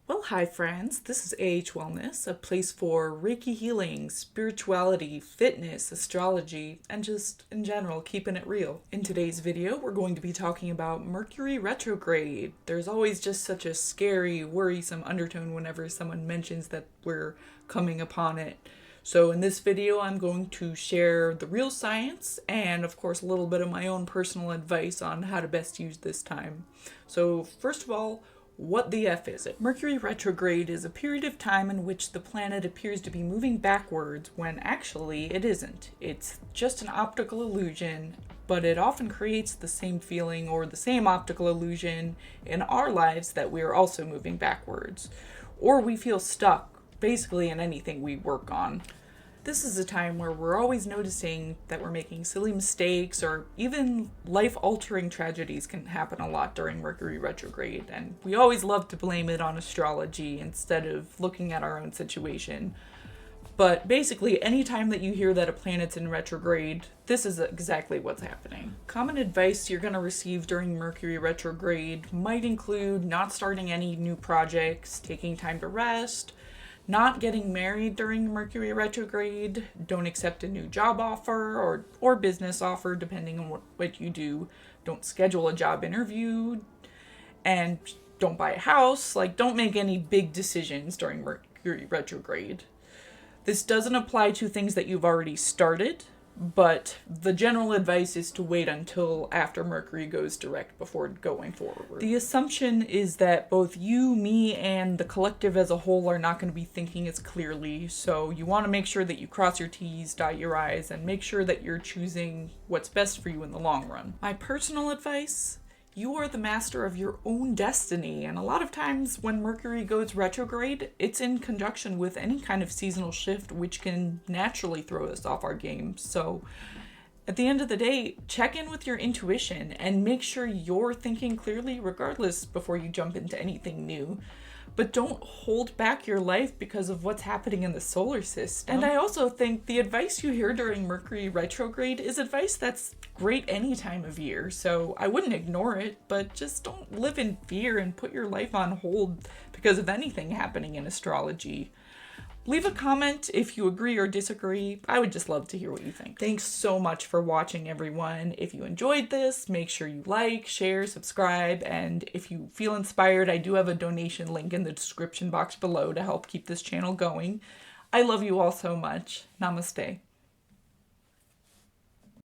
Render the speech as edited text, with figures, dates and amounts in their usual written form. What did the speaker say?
Well, hi friends, this is AH Wellness, a place for Reiki healing, spirituality, fitness, astrology, and just in general keeping it real. In today's video, we're going to be talking about Mercury Retrograde. There's always just such a scary, worrisome undertone whenever someone mentions that we're coming upon it. So in this video, I'm going to share the real science and of course a little bit of my own personal advice on how to best use this time. So first of all, what the F is it? Mercury retrograde is a period of time in which the planet appears to be moving backwards when actually it isn't. It's just an optical illusion, but it often creates the same feeling or the same optical illusion in our lives that we are also moving backwards. Or we feel stuck, basically in anything we work on. This is a time where we're always noticing that we're making silly mistakes, or even life-altering tragedies can happen a lot during Mercury retrograde, and we always love to blame it on astrology instead of looking at our own situation. But basically, anytime that you hear that a planet's in retrograde, this is exactly what's happening. Common advice you're going to receive during Mercury retrograde might include not starting any new projects, taking time to rest, not getting married during Mercury retrograde, don't accept a new job offer or business offer depending on what you do, don't schedule a job interview, and don't buy a house. Don't make any big decisions during Mercury retrograde. This doesn't apply to things that you've already started, but the general advice is to wait until after Mercury goes direct before going forward. The assumption is that both you, me, and the collective as a whole are not going to be thinking as clearly, so you want to make sure that you cross your T's, dot your I's, and make sure that you're choosing what's best for you in the long run. My personal advice: you are the master of your own destiny, and a lot of times when Mercury goes retrograde, it's in conjunction with any kind of seasonal shift, which can naturally throw us off our game. So at the end of the day, check in with your intuition and make sure you're thinking clearly regardless before you jump into anything new. But don't hold back your life because of what's happening in the solar system. And I also think the advice you hear during Mercury retrograde is advice that's great any time of year. So I wouldn't ignore it, but just don't live in fear and put your life on hold because of anything happening in astrology. Leave a comment if you agree or disagree. I would just love to hear what you think. Thanks so much for watching, everyone. If you enjoyed this, make sure you like, share, subscribe, and if you feel inspired, I do have a donation link in the description box below to help keep this channel going. I love you all so much. Namaste.